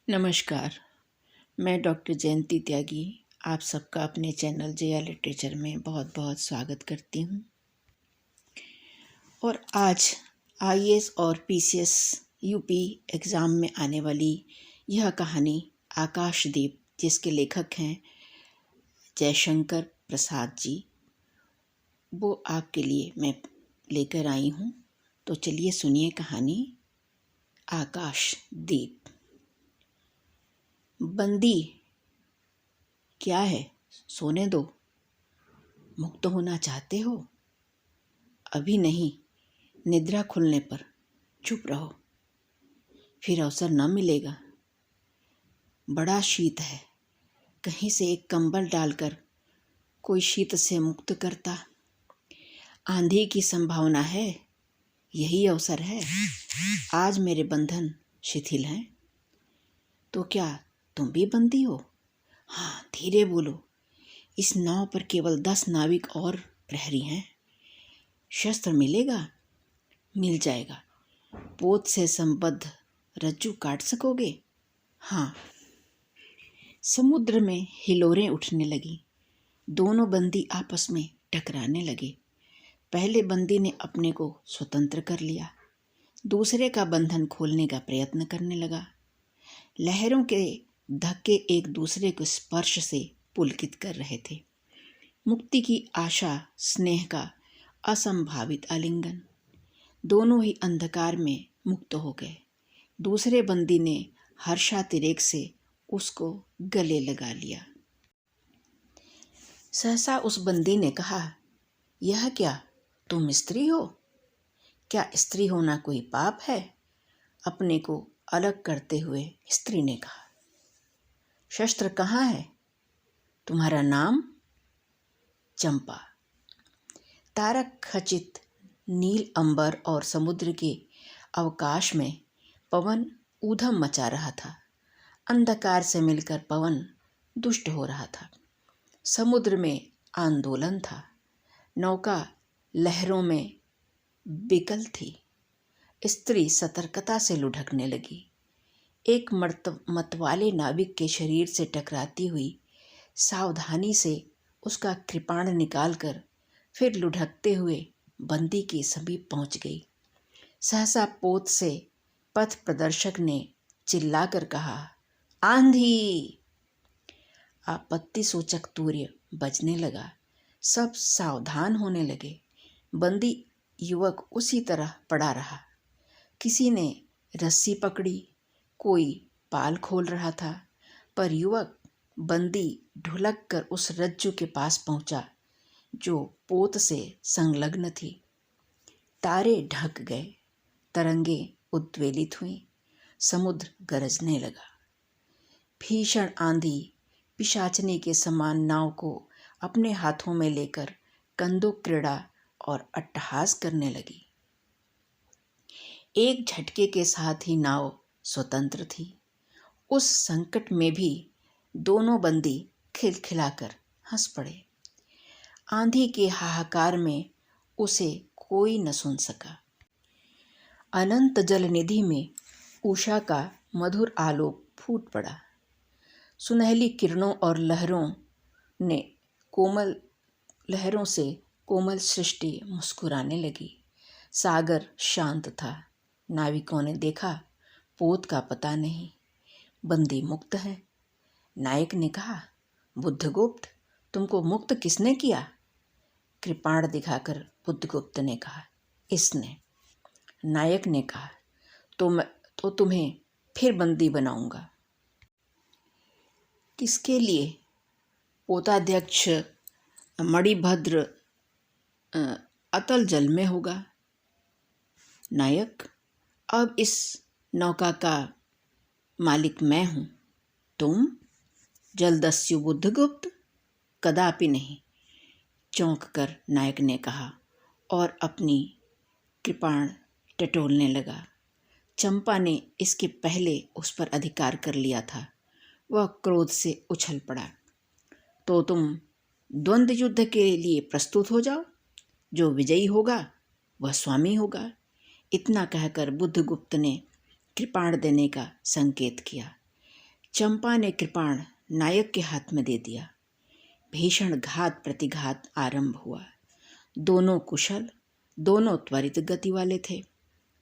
नमस्कार। मैं डॉक्टर जयंती त्यागी आप सबका अपने चैनल जया लिटरेचर में बहुत बहुत स्वागत करती हूँ। और आज आईएएस और पीसीएस यूपी एग्ज़ाम में आने वाली यह कहानी आकाशदीप, जिसके लेखक हैं जयशंकर प्रसाद जी, वो आपके लिए मैं लेकर आई हूँ। तो चलिए सुनिए कहानी आकाशदीप। बंदी क्या है, सोने दो। मुक्त होना चाहते हो? अभी नहीं, निद्रा खुलने पर चुप रहो, फिर अवसर न मिलेगा। बड़ा शीत है, कहीं से एक कंबल डालकर कोई शीत से मुक्त करता। आंधी की संभावना है, यही अवसर है। आज मेरे बंधन शिथिल हैं। तो क्या तुम भी बंदी हो? हाँ, धीरे बोलो। इस नाव पर केवल 10 नाविक और प्रहरी हैं। शस्त्र मिलेगा? मिल जाएगा। पोत से संबद्ध रज्जू काट सकोगे? हाँ। समुद्र में हिलोरें उठने लगी। दोनों बंदी आपस में टकराने लगे। पहले बंदी ने अपने को स्वतंत्र कर लिया, दूसरे का बंधन खोलने का प्रयत्न करने लगा। लहरों के धक्के एक दूसरे को स्पर्श से पुलकित कर रहे थे। मुक्ति की आशा, स्नेह का असंभावित आलिंगन। दोनों ही अंधकार में मुक्त हो गए। दूसरे बंदी ने हर्षातिरेक से उसको गले लगा लिया। सहसा उस बंदी ने कहा, यह क्या, तुम स्त्री हो? क्या स्त्री होना कोई पाप है? अपने को अलग करते हुए स्त्री ने कहा। शस्त्र कहाँ है? तुम्हारा नाम? चंपा। तारक खचित नील अंबर और समुद्र के अवकाश में पवन ऊधम मचा रहा था। अंधकार से मिलकर पवन दुष्ट हो रहा था। समुद्र में आंदोलन था। नौका लहरों में बिकल थी। स्त्री सतर्कता से लुढ़कने लगी। एक मतवाले नाविक के शरीर से टकराती हुई सावधानी से उसका कृपाण निकालकर फिर लुढ़कते हुए बंदी के समीप पहुंच गई। सहसा पोत से पथ प्रदर्शक ने चिल्लाकर कहा, आंधी! आपत्ति सूचक तूर्य बजने लगा। सब सावधान होने लगे। बंदी युवक उसी तरह पड़ा रहा। किसी ने रस्सी पकड़ी, कोई पाल खोल रहा था, पर युवक बंदी ढुलक कर उस रज्जू के पास पहुंचा जो पोत से संलग्न थी। तारे ढक गए, तरंगे उद्वेलित हुईं, समुद्र गरजने लगा। भीषण आंधी पिशाचनी के समान नाव को अपने हाथों में लेकर कंदुक क्रीड़ा और अट्टहास करने लगी। एक झटके के साथ ही नाव स्वतंत्र थी। उस संकट में भी दोनों बंदी खिलखिलाकर हंस पड़े। आंधी के हाहाकार में उसे कोई न सुन सका। अनंत जल निधि में उषा का मधुर आलोक फूट पड़ा। सुनहली किरणों और लहरों से कोमल सृष्टि मुस्कुराने लगी। सागर शांत था। नाविकों ने देखा, पोत का पता नहीं। बंदी मुक्त है। नायक ने कहा, बुद्धगुप्त, तुमको मुक्त किसने किया? कृपाण दिखाकर बुद्धगुप्त ने कहा, इसने। नायक ने कहा, तो तुम्हें फिर बंदी बनाऊंगा। किसके लिए? पोताध्यक्ष मणिभद्र अतल जल में होगा। नायक, अब इस नौका का मालिक मैं हूँ। तुम? जलदस्यु बुद्धगुप्त? कदापि नहीं, चौंक कर नायक ने कहा और अपनी कृपाण टटोलने लगा। चंपा ने इसके पहले उस पर अधिकार कर लिया था। वह क्रोध से उछल पड़ा। तो तुम द्वंद्व युद्ध के लिए प्रस्तुत हो जाओ। जो विजयी होगा वह स्वामी होगा। इतना कहकर बुद्धगुप्त ने कृपाण देने का संकेत किया। चंपा ने कृपाण नायक के हाथ में दे दिया। भीषण घात प्रतिघात आरंभ हुआ। दोनों कुशल, दोनों त्वरित गति वाले थे।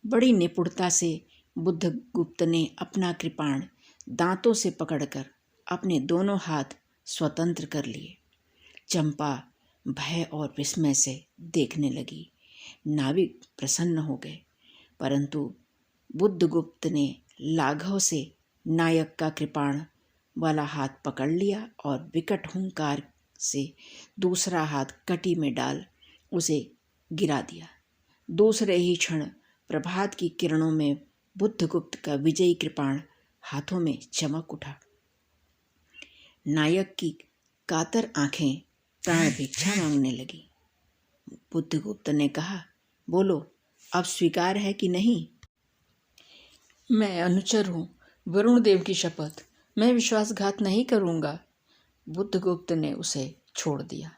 बड़ी निपुणता से बुद्धगुप्त ने अपना कृपाण दांतों से पकड़कर अपने दोनों हाथ स्वतंत्र कर लिए। चंपा भय और विस्मय से देखने लगी। नाविक प्रसन्न हो गए, परंतु बुद्धगुप्त ने लाघव से नायक का कृपाण वाला हाथ पकड़ लिया और विकट हुंकार से दूसरा हाथ कटी में डाल उसे गिरा दिया। दूसरे ही क्षण प्रभात की किरणों में बुद्धगुप्त का विजयी कृपाण हाथों में चमक उठा। नायक की कातर आंखें प्राण भिक्षा मांगने लगी। बुद्धगुप्त ने कहा, बोलो, अब स्वीकार है कि नहीं? मैं अनुचर हूँ, वरुण देव की शपथ, मैं विश्वासघात नहीं करूँगा। बुद्धगुप्त ने उसे छोड़ दिया।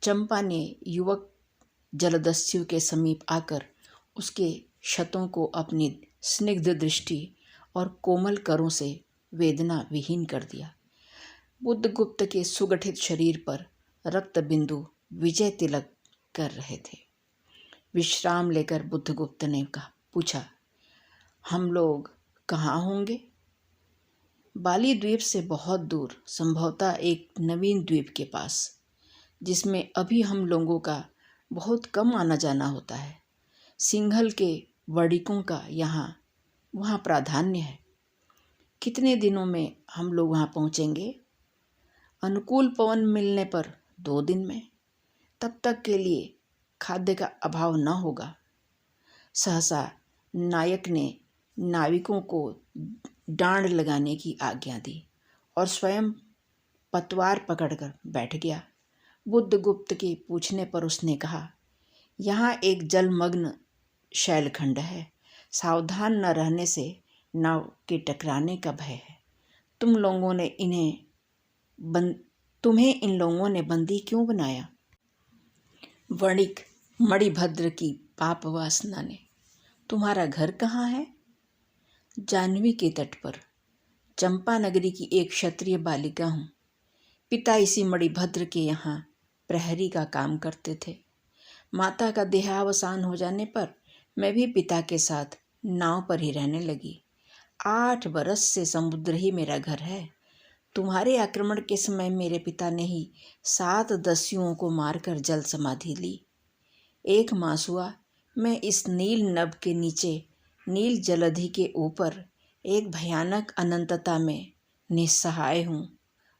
चंपा ने युवक जलदस्यु के समीप आकर उसके क्षतों को अपनी स्निग्ध दृष्टि और कोमल करों से वेदना विहीन कर दिया। बुद्धगुप्त के सुगठित शरीर पर रक्त बिंदु विजय तिलक कर रहे थे। विश्राम लेकर बुद्धगुप्त ने पूछा, हम लोग कहाँ होंगे? बाली द्वीप से बहुत दूर, संभवतः एक नवीन द्वीप के पास, जिसमें अभी हम लोगों का बहुत कम आना जाना होता है। सिंघल के वणिकों का वहाँ प्राधान्य है। कितने दिनों में हम लोग वहाँ पहुँचेंगे? अनुकूल पवन मिलने पर 2 दिन में। तब तक के लिए खाद्य का अभाव न होगा। सहसा नायक ने नाविकों को डांड लगाने की आज्ञा दी और स्वयं पतवार पकड़कर बैठ गया। बुद्धगुप्त के पूछने पर उसने कहा, यहाँ एक जलमग्न शैलखंड है। सावधान न रहने से नाव के टकराने का भय है। तुम्हें इन लोगों ने बंदी क्यों बनाया? वणिक मणिभद्र की पाप वासना ने। तुम्हारा घर कहाँ है? जाह्नवी के तट पर। चंपा नगरी की एक क्षत्रिय बालिका हूँ। पिता इसी मणिभद्र के यहाँ प्रहरी का काम करते थे। माता का देहावसान हो जाने पर मैं भी पिता के साथ नाव पर ही रहने लगी। 8 बरस से समुद्र ही मेरा घर है। तुम्हारे आक्रमण के समय मेरे पिता ने ही 7 दस्युओं को मारकर जल समाधि ली। 1 मास हुआ मैं इस नील नभ के नीचे, नील जलधि के ऊपर एक भयानक अनंतता में निस्सहाय हूँ,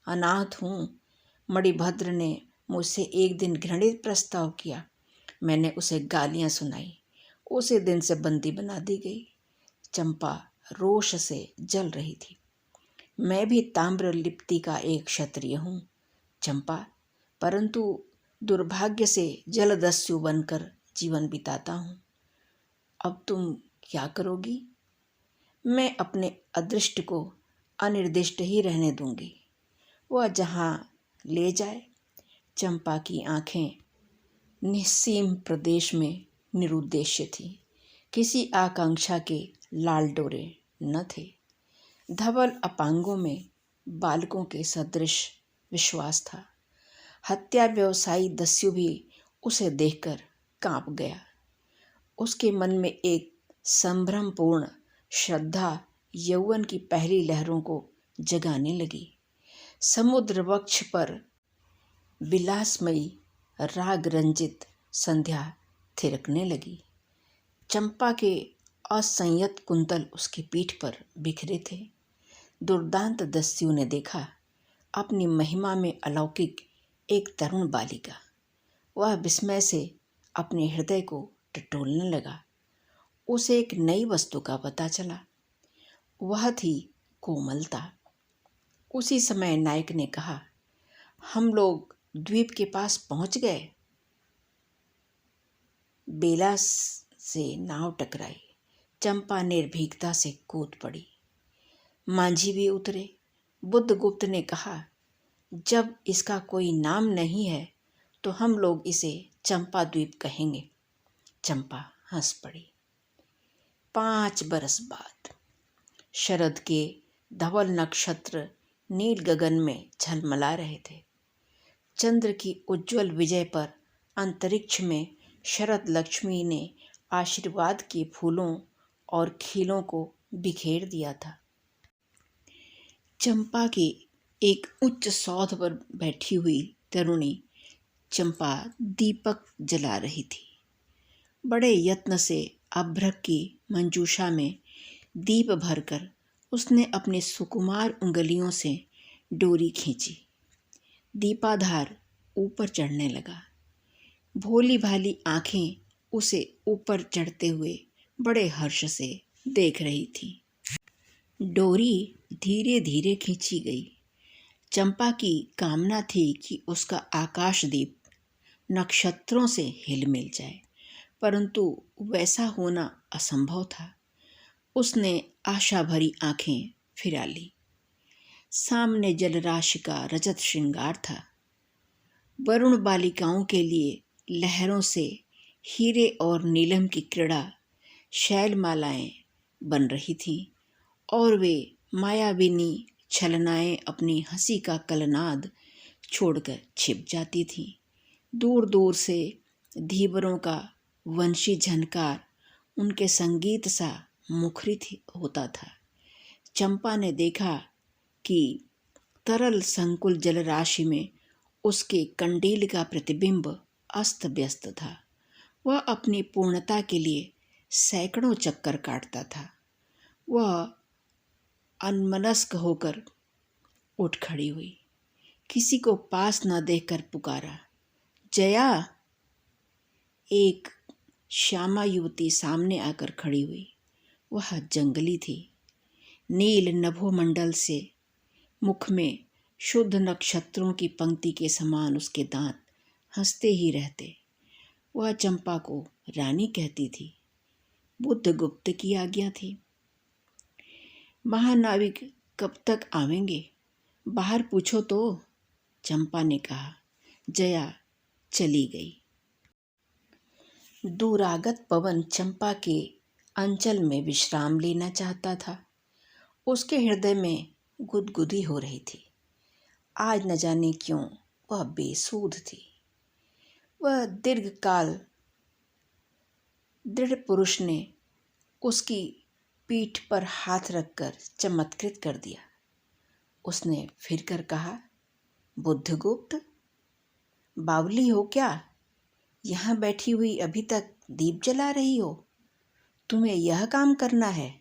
अनाथ हूँ। मणिभद्र ने मुझसे एक दिन घृणित प्रस्ताव किया। मैंने उसे गालियाँ सुनाई। उसी दिन से बंदी बना दी गई। चंपा रोष से जल रही थी। मैं भी ताम्र लिप्ति का एक क्षत्रिय हूँ चंपा, परंतु दुर्भाग्य से जलदस्यु बनकर जीवन बिताता हूँ। अब तुम क्या करोगी? मैं अपने अदृष्ट को अनिर्दिष्ट ही रहने दूंगी, वह जहाँ ले जाए। चंपा की आंखें निस्सीम प्रदेश में निरुद्देश्य थी। किसी आकांक्षा के लाल डोरे न थे। धवल अपांगों में बालकों के सदृश विश्वास था। हत्या व्यवसायी दस्यु भी उसे देखकर कांप गया। उसके मन में एक संभ्रमपूर्ण श्रद्धा यौवन की पहली लहरों को जगाने लगी। समुद्र वक्ष पर विलासमयी राग रंजित संध्या थिरकने लगी। चंपा के असंयत कुंतल उसकी पीठ पर बिखरे थे। दुर्दांत दस्यु ने देखा अपनी महिमा में अलौकिक एक तरुण बालिका। वह विस्मय से अपने हृदय को टटोलने लगा। उसे एक नई वस्तु का पता चला, वह थी कोमलता। उसी समय नायक ने कहा, हम लोग द्वीप के पास पहुंच गए। बेला से नाव टकराई। चंपा निर्भीकता से कूद पड़ी। मांझी भी उतरे। बुद्धगुप्त ने कहा, जब इसका कोई नाम नहीं है तो हम लोग इसे चंपा द्वीप कहेंगे। चंपा हंस पड़ी। 5 बरस बाद शरद के धवल नक्षत्र नील गगन में झलमला रहे थे। चंद्र की उज्जवल विजय पर अंतरिक्ष में शरद लक्ष्मी ने आशीर्वाद के फूलों और खीलों को बिखेर दिया था। चंपा के एक उच्च सौध पर बैठी हुई तरुणी चंपा दीपक जला रही थी। बड़े यत्न से अभ्रक की मंजूषा में दीप भरकर उसने अपने सुकुमार उंगलियों से डोरी खींची। दीपाधार ऊपर चढ़ने लगा। भोली भाली आंखें उसे ऊपर चढ़ते हुए बड़े हर्ष से देख रही थी। डोरी धीरे धीरे खींची गई। चंपा की कामना थी कि उसका आकाशदीप नक्षत्रों से हिल मिल जाए, परंतु वैसा होना असंभव था। उसने आशा भरी आंखें फिरा ली। सामने जलराशि का रजत श्रृंगार था। वरुण बालिकाओं के लिए लहरों से हीरे और नीलम की क्रीड़ा शैलमालाएं बन रही थीं और वे मायाविनी छलनाएं अपनी हंसी का कलनाद छोड़कर छिप जाती थीं। दूर दूर से धीवरों का वंशी झनकार उनके संगीत सा मुखरित होता था। चंपा ने देखा कि तरल संकुल जलराशि में उसके कंडील का प्रतिबिंब अस्त व्यस्त था। वह अपनी पूर्णता के लिए सैकड़ों चक्कर काटता था। वह अनमनस्क होकर उठ खड़ी हुई। किसी को पास न देखकर पुकारा, जया। एक श्यामा युवती सामने आकर खड़ी हुई। वह जंगली थी। नील नभोमंडल से मुख में शुद्ध नक्षत्रों की पंक्ति के समान उसके दांत हंसते ही रहते। वह चंपा को रानी कहती थी। बुद्धगुप्त की आज्ञा थी। महानाविक कब तक आवेंगे? बाहर पूछो तो, चंपा ने कहा। जया चली गई। दूरागत पवन चंपा के अंचल में विश्राम लेना चाहता था। उसके हृदय में गुदगुदी हो रही थी। आज न जाने क्यों वह बेसूध थी। वह दीर्घकाल दृढ़ पुरुष ने उसकी पीठ पर हाथ रखकर चमत्कृत कर दिया। उसने फिर कर कहा, बुद्धगुप्त, बावली हो क्या? यहाँ बैठी हुई अभी तक दीप जला रही हो? तुम्हें यह काम करना है?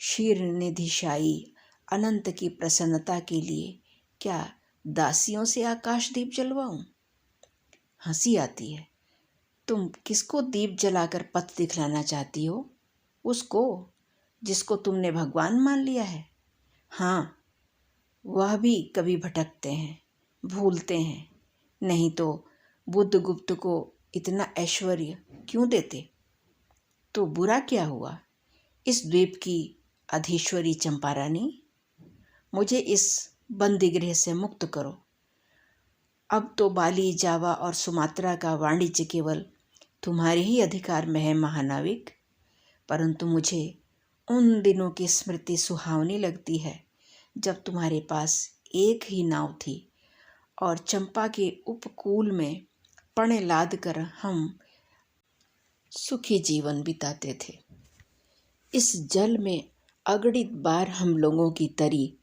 शीर्णनिधिशायी अनंत की प्रसन्नता के लिए क्या दासियों से आकाश दीप जलवाऊं? हंसी आती है। तुम किसको दीप जलाकर पथ दिखलाना चाहती हो? उसको जिसको तुमने भगवान मान लिया है। हाँ, वह भी कभी भटकते हैं, भूलते हैं, नहीं तो बुद्धगुप्त को इतना ऐश्वर्य क्यों देते? तो बुरा क्या हुआ? इस द्वीप की अधीश्वरी चंपा रानी, मुझे इस बंदीगृह से मुक्त करो। अब तो बाली, जावा और सुमात्रा का वाणिज्य केवल तुम्हारे ही अधिकार में है महानाविक। परंतु मुझे उन दिनों की स्मृति सुहावनी लगती है जब तुम्हारे पास एक ही नाव थी और चंपा के उपकूल में पणे लाद कर हम सुखी जीवन बिताते थे। इस जल में अगणित बार हम लोगों की तरी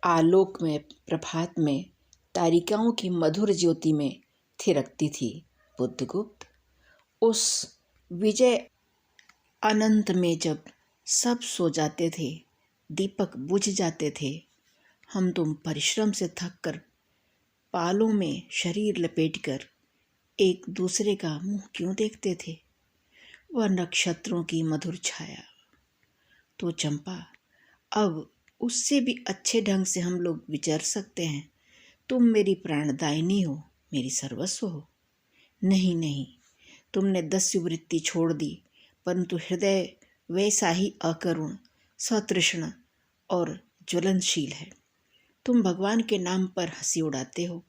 आलोक में, प्रभात में, तारिकाओं की मधुर ज्योति में थिरकती थी। बुद्धगुप्त, उस विजय अनंत में जब सब सो जाते थे, दीपक बुझ जाते थे, हम तुम परिश्रम से थक कर पालों में शरीर लपेटकर एक दूसरे का मुंह क्यों देखते थे? वह नक्षत्रों की मधुर छाया। तो चंपा, अब उससे भी अच्छे ढंग से हम लोग विचर सकते हैं। तुम मेरी प्राणदायिनी हो, मेरी सर्वस्व हो। नहीं नहीं, तुमने दस्युवृत्ति छोड़ दी, परंतु हृदय वैसा ही अकरुण, सतृष्ण और ज्वलनशील है। तुम भगवान के नाम पर हंसी उड़ाते हो,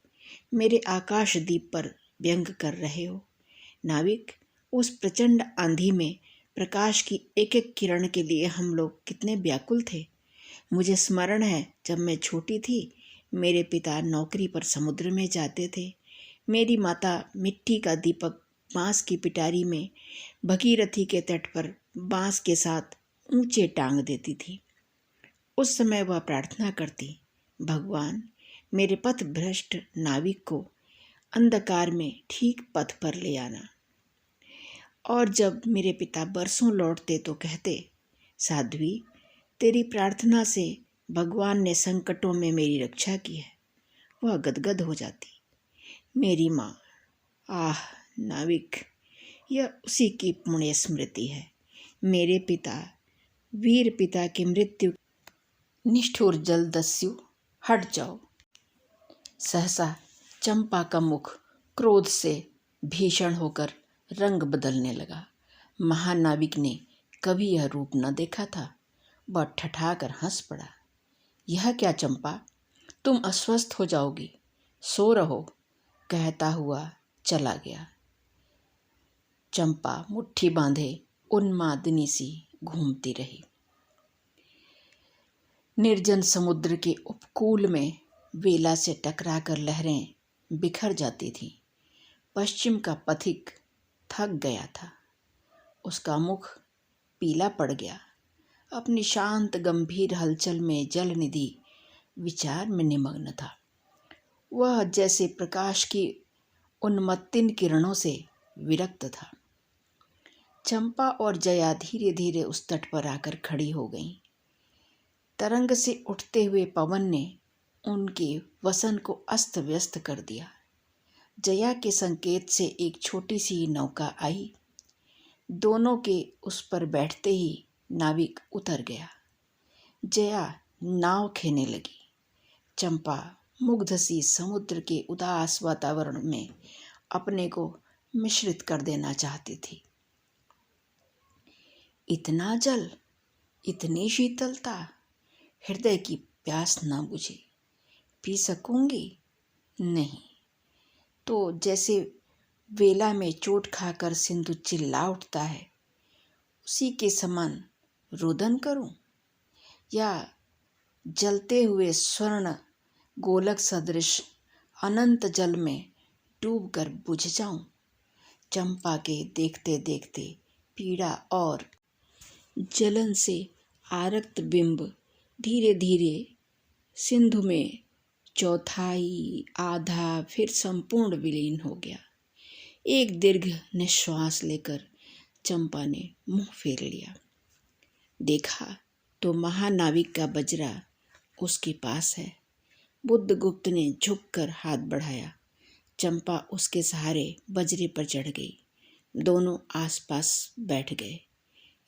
मेरे आकाश दीप पर व्यंग कर रहे हो। नाविक, उस प्रचंड आंधी में प्रकाश की एक एक किरण के लिए हम लोग कितने व्याकुल थे। मुझे स्मरण है, जब मैं छोटी थी, मेरे पिता नौकरी पर समुद्र में जाते थे। मेरी माता मिट्टी का दीपक बांस की पिटारी में भगीरथी के तट पर बांस के साथ ऊंचे टांग देती थी। उस समय वह प्रार्थना करती, भगवान, मेरे पथ भ्रष्ट नाविक को अंधकार में ठीक पथ पर ले आना। और जब मेरे पिता बरसों लौटते तो कहते, साध्वी, तेरी प्रार्थना से भगवान ने संकटों में मेरी रक्षा की है। वह गदगद हो जाती। मेरी माँ, आह नाविक, यह उसी की पुण्य स्मृति है। मेरे पिता, वीर पिता की मृत्यु, निष्ठुर जलदस्यु, हट जाओ। सहसा चंपा का मुख क्रोध से भीषण होकर रंग बदलने लगा। महानाविक ने कभी यह रूप न देखा था। वह ठठाकर हंस पड़ा। यह क्या चंपा, तुम अस्वस्थ हो जाओगी, सो रहो, कहता हुआ चला गया। चंपा मुट्ठी बांधे उन्मादिनी सी घूमती रही। निर्जन समुद्र के उपकूल में वेला से टकराकर लहरें बिखर जाती थीं। पश्चिम का पथिक थक गया था। उसका मुख पीला पड़ गया। अपनी शांत गंभीर हलचल में जलनिधि विचार में निमग्न था। वह जैसे प्रकाश की उन्मत्तिन किरणों से विरक्त था। चंपा और जया धीरे धीरे उस तट पर आकर खड़ी हो गईं। तरंग से उठते हुए पवन ने उनके वसन को अस्त व्यस्त कर दिया। जया के संकेत से एक छोटी सी नौका आई। दोनों के उस पर बैठते ही नाविक उतर गया। जया नाव खेने लगी। चंपा मुग्ध सी समुद्र के उदास वातावरण में अपने को मिश्रित कर देना चाहती थी। इतना जल, इतनी शीतलता, हृदय की प्यास न बुझी। पी सकूंगी? नहीं। तो जैसे वेला में चोट खाकर सिंधु चिल्ला उठता है, उसी के समान रुदन करूं, या जलते हुए स्वर्ण गोलक सदृश अनंत जल में डूबकर बुझ जाऊं? चंपा के देखते देखते पीड़ा और जलन से आरक्त बिंब धीरे धीरे सिंधु में चौथाई, आधा, फिर संपूर्ण विलीन हो गया। एक दीर्घ निश्वास लेकर चंपा ने मुंह फेर लिया। देखा तो महानाविक का बजरा उसके पास है। बुद्धगुप्त ने झुककर हाथ बढ़ाया। चंपा उसके सहारे बजरे पर चढ़ गई। दोनों आसपास बैठ गए।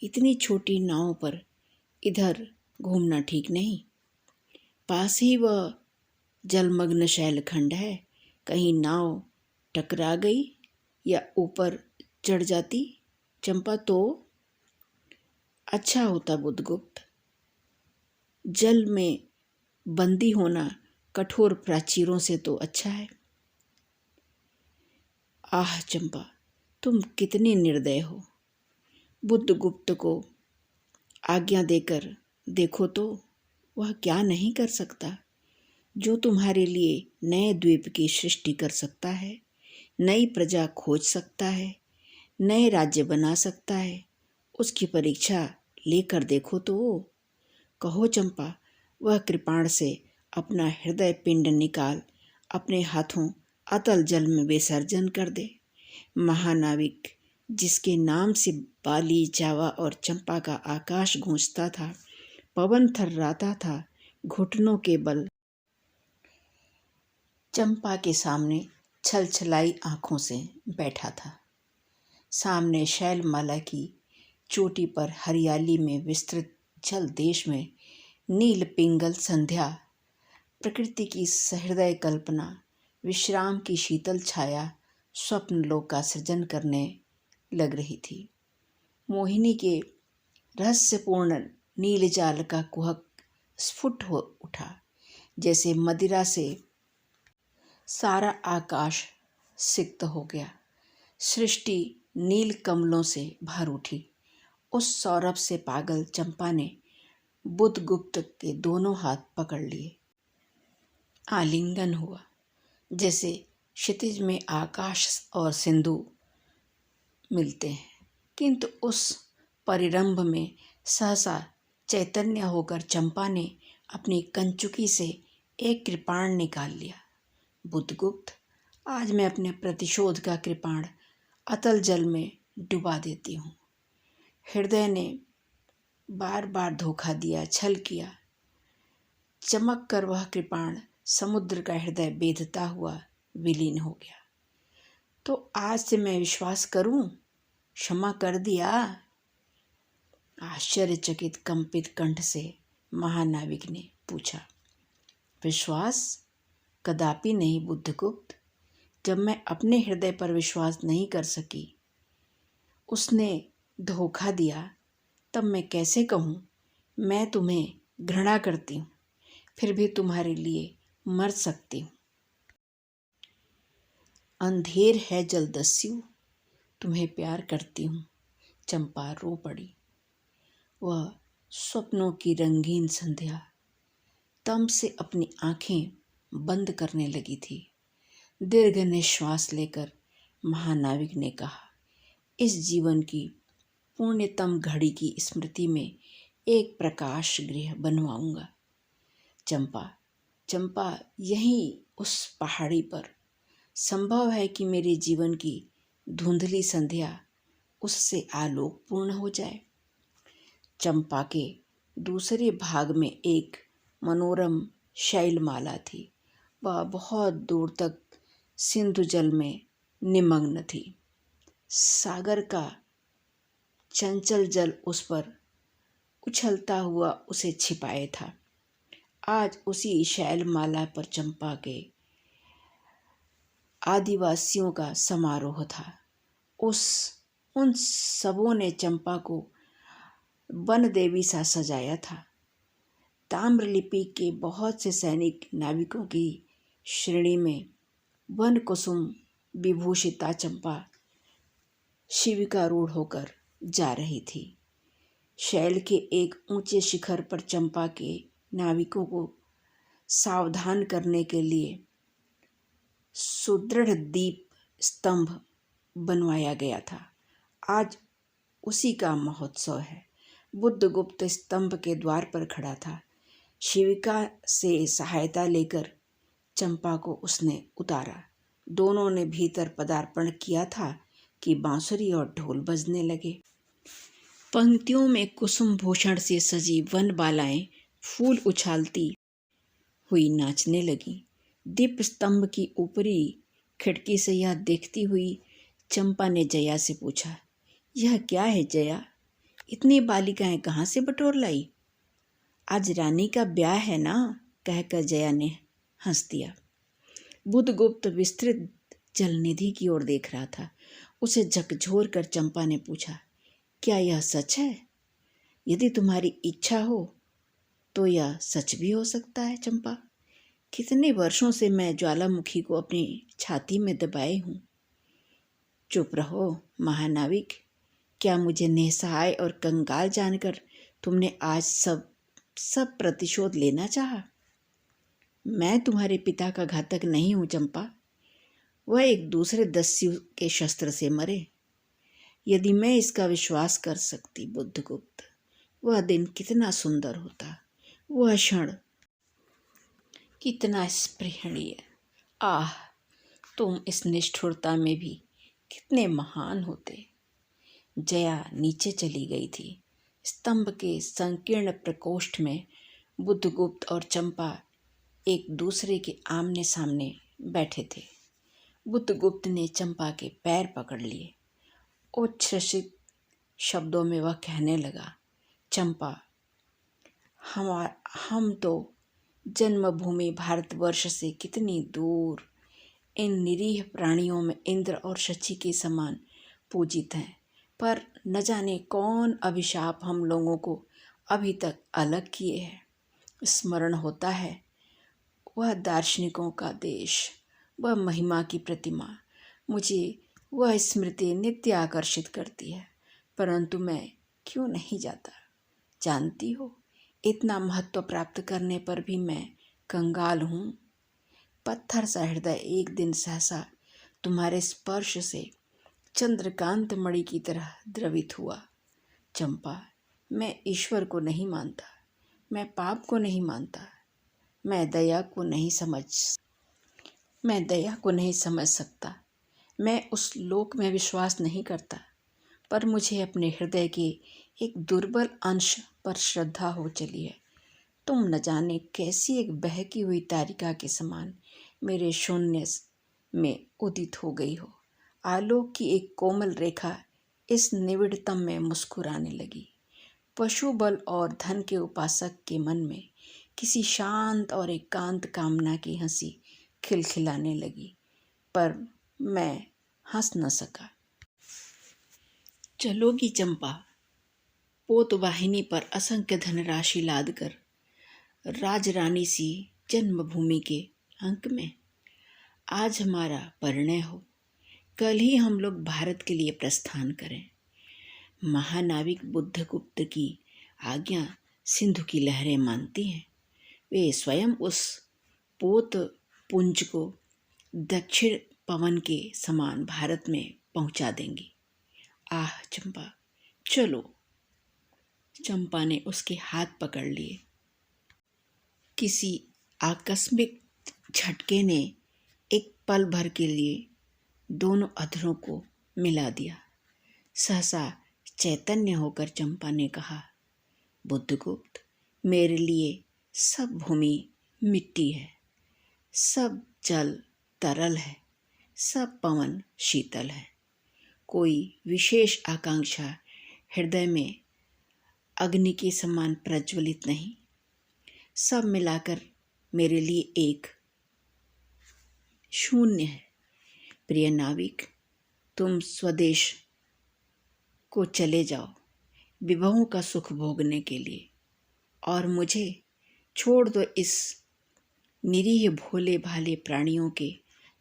इतनी छोटी नाव पर इधर घूमना ठीक नहीं। पास ही वह जलमग्न शैलखंड है। कहीं नाव टकरा गई या ऊपर चढ़ जाती चंपा तो अच्छा होता। बुद्धगुप्त, जल में बंदी होना कठोर प्राचीरों से तो अच्छा है। आह चंपा, तुम कितनी निर्दय हो। बुद्धगुप्त को आज्ञा देकर देखो तो वह क्या नहीं कर सकता। जो तुम्हारे लिए नए द्वीप की सृष्टि कर सकता है, नई प्रजा खोज सकता है, नए राज्य बना सकता है, उसकी परीक्षा लेकर देखो तो। कहो चंपा, वह कृपाण से अपना हृदय पिंड निकाल अपने हाथों अतल जल में विसर्जन कर दे। महानाविक, जिसके नाम से बाली, जावा और चंपा का आकाश गूंजता था, पवन थर्राता था, घुटनों के बल चंपा के सामने छलछलाई आंखों से बैठा था। सामने शैलमाला की चोटी पर हरियाली में विस्तृत जल देश में नील पिंगल संध्या, प्रकृति की सहृदय कल्पना, विश्राम की शीतल छाया स्वप्न लोक का सृजन करने लग रही थी। मोहिनी के रहस्यपूर्ण नील जाल का कुहक स्फुट हो उठा। जैसे मदिरा से सारा आकाश सिक्त हो गया। सृष्टि नील कमलों से भर उठी। उस सौरभ से पागल चंपा ने बुधगुप्त के दोनों हाथ पकड़ लिए। आलिंगन हुआ, जैसे क्षितिज में आकाश और सिंधु मिलते हैं, किंतु उस परिरंभ में सहसा चैतन्य होकर चंपा ने अपनी कंचुकी से एक कृपाण निकाल लिया। बुधगुप्त, आज मैं अपने प्रतिशोध का कृपाण अतल जल में डुबा देती हूँ। हृदय ने बार बार धोखा दिया, छल किया। चमक कर वह कृपाण समुद्र का हृदय बेधता हुआ विलीन हो गया। तो आज से मैं विश्वास करूं, क्षमा कर दिया? आश्चर्यचकित कंपित कंठ से महानाविक ने पूछा। विश्वास? कदापि नहीं बुद्धगुप्त। जब मैं अपने हृदय पर विश्वास नहीं कर सकी, उसने धोखा दिया, तब मैं कैसे कहूँ मैं तुम्हें घृणा करती हूँ, फिर भी तुम्हारे लिए मर सकती हूँ। अंधेर है जलदस्यु, तुम्हें प्यार करती हूँ। चंपा रो पड़ी। वह स्वप्नों की रंगीन संध्या तम से अपनी आंखें बंद करने लगी थी। दीर्घ निश्वास लेकर महानाविक ने कहा, इस जीवन की पुण्यतम घड़ी की स्मृति में एक प्रकाश गृह बनवाऊंगा। चंपा, यहीं उस पहाड़ी पर संभव है कि मेरे जीवन की धुंधली संध्या उससे आलोकपूर्ण हो जाए। चंपा के दूसरे भाग में एक मनोरम शैलमाला थी। वह बहुत दूर तक सिंधु जल में निमग्न थी। सागर का चंचल जल उस पर उछलता हुआ उसे छिपाए था। आज उसी शैलमाला पर चंपा के आदिवासियों का समारोह था। उन सबों ने चंपा को वन देवी सा सजाया था। ताम्रलिपि के बहुत से सैनिक नाविकों की श्रेणी में वन कुसुम विभूषिता चंपा शिविकारूढ़ होकर जा रही थी। शैल के एक ऊंचे शिखर पर चंपा के नाविकों को सावधान करने के लिए सुदृढ़ दीप स्तंभ बनवाया गया था। आज उसी का महोत्सव है। बुद्धगुप्त स्तंभ के द्वार पर खड़ा था। शिविका से सहायता लेकर चंपा को उसने उतारा। दोनों ने भीतर पदार्पण किया था कि बांसुरी और ढोल बजने लगे। पंक्तियों में कुसुम भूषण से सजी वन बालाएं फूल उछालती हुई नाचने लगी। दीप स्तंभ की ऊपरी खिड़की से यह देखती हुई चंपा ने जया से पूछा, यह क्या है जया? इतनी बालिकाएं कहाँ से बटोर लाई? आज रानी का ब्याह है ना? कहकर जया ने हंस दिया। बुधगुप्त विस्तृत जलनिधि की ओर देख रहा था। उसे झकझोर कर चंपा ने पूछा, क्या यह सच है? यदि तुम्हारी इच्छा हो तो यह सच भी हो सकता है चंपा। कितने वर्षों से मैं ज्वालामुखी को अपनी छाती में दबाए हूँ। चुप रहो महानाविक। क्या मुझे निस्सहाय और कंगाल जानकर तुमने आज सब प्रतिशोध लेना चाहा? मैं तुम्हारे पिता का घातक नहीं हूँ चंपा। वह एक दूसरे दस्यु के शस्त्र से मरे। यदि मैं इसका विश्वास कर सकती बुद्धगुप्त, वह दिन कितना सुंदर होता, वह क्षण कितना स्पृहणीय। आह, तुम इस निष्ठुरता में भी कितने महान होते। जया नीचे चली गई थी। स्तंभ के संकीर्ण प्रकोष्ठ में बुद्धगुप्त और चंपा एक दूसरे के आमने सामने बैठे थे। बुद्धगुप्त ने चंपा के पैर पकड़ लिए। उच्छ्वसित शब्दों में वह कहने लगा, चंपा, हम तो जन्मभूमि भारतवर्ष से कितनी दूर इन निरीह प्राणियों में इंद्र और शची के समान पूजित हैं, पर न जाने कौन अभिशाप हम लोगों को अभी तक अलग किए हैं। स्मरण होता है वह दार्शनिकों का देश, वह महिमा की प्रतिमा। मुझे वह स्मृति नित्य आकर्षित करती है, परंतु मैं क्यों नहीं जाता? जानती हो, इतना महत्व प्राप्त करने पर भी मैं कंगाल हूँ। पत्थर सा हृदय एक दिन सहसा तुम्हारे स्पर्श से चंद्रकांत मणि की तरह द्रवित हुआ। चंपा, मैं ईश्वर को नहीं मानता, मैं पाप को नहीं मानता, मैं दया को नहीं समझ सकता, मैं उस लोक में विश्वास नहीं करता, पर मुझे अपने हृदय के एक दुर्बल अंश पर श्रद्धा हो चली है। तुम न जाने कैसी एक बहकी हुई तारिका के समान मेरे शून्य में उदित हो गई हो। आलोक की एक कोमल रेखा इस निविड़तम में मुस्कुराने लगी। पशु बल और धन के उपासक के मन में किसी शांत और एकांत कामना की हंसी खिलखिलाने लगी, पर मैं हंस न सका। चलोगी चंपा, पोतवाहिनी पर असंख्य धनराशि लादकर राजरानी सी जन्मभूमि के अंक में? आज हमारा परिणय हो, कल ही हम लोग भारत के लिए प्रस्थान करें। महानाविक बुद्धगुप्त की आज्ञा सिंधु की लहरें मानती हैं। वे स्वयं उस पोत पुंज को दक्षिण पवन के समान भारत में पहुंचा देंगी। आह चंपा, चलो। चंपा ने उसके हाथ पकड़ लिए। किसी आकस्मिक झटके ने एक पल भर के लिए दोनों अधरों को मिला दिया। सहसा चैतन्य होकर चंपा ने कहा, बुद्धगुप्त, मेरे लिए सब भूमि मिट्टी है, सब जल तरल है, सब पवन शीतल है। कोई विशेष आकांक्षा हृदय में अग्नि के समान प्रज्वलित नहीं। सब मिलाकर मेरे लिए एक शून्य है। प्रिय नाविक, तुम स्वदेश को चले जाओ विभवों का सुख भोगने के लिए, और मुझे छोड़ दो इस निरीह भोले भाले प्राणियों के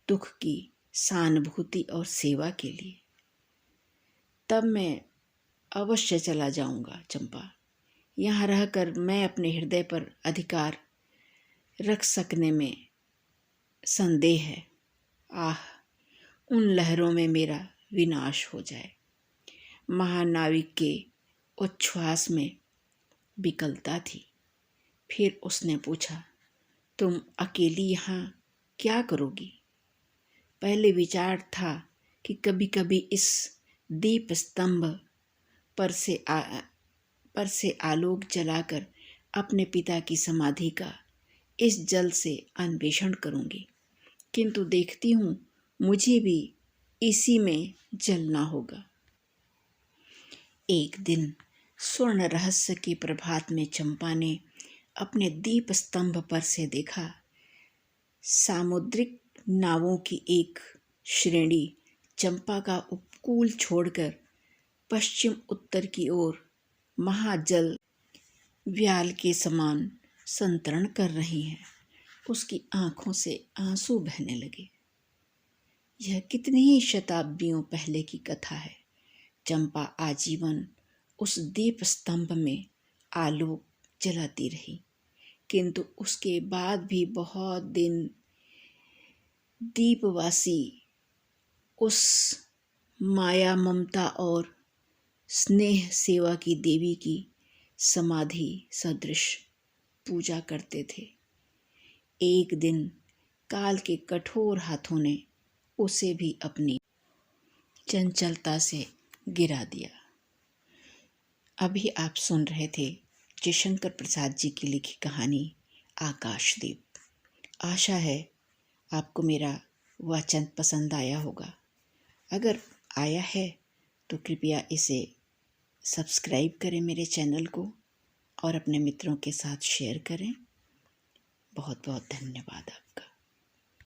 दुख की सहानुभूति और सेवा के लिए। तब मैं अवश्य चला जाऊंगा चंपा। यहाँ रहकर मैं अपने हृदय पर अधिकार रख सकने में संदेह है। आह, उन लहरों में मेरा विनाश हो जाए। महानाविक के उच्छ्वास में विकलता थी। फिर उसने पूछा, तुम अकेली यहाँ क्या करोगी? पहले विचार था कि कभी कभी इस दीप स्तंभ पर से आलोक जलाकर अपने पिता की समाधि का इस जल से अन्वेषण करूंगी, किंतु देखती हूँ मुझे भी इसी में जलना होगा। एक दिन स्वर्ण रहस्य के प्रभात में चंपा ने अपने दीप स्तंभ पर से देखा, सामुद्रिक नावों की एक श्रेणी चंपा का उपकूल छोड़कर पश्चिम उत्तर की ओर महाजल व्याल के समान संतरण कर रही हैं। उसकी आंखों से आंसू बहने लगे। यह कितनी ही शताब्दियों पहले की कथा है। चंपा आजीवन उस दीप स्तंभ में आलोक जलाती रही, किंतु उसके बाद भी बहुत दिन दीपवासी उस माया ममता और स्नेह सेवा की देवी की समाधि सदृश पूजा करते थे। एक दिन काल के कठोर हाथों ने उसे भी अपनी चंचलता से गिरा दिया। अभी आप सुन रहे थे जयशंकर प्रसाद जी की लिखी कहानी आकाशदीप। आशा है आपको मेरा वाचन पसंद आया होगा। अगर आया है तो कृपया इसे सब्सक्राइब करें मेरे चैनल को, और अपने मित्रों के साथ शेयर करें। बहुत बहुत धन्यवाद आपका।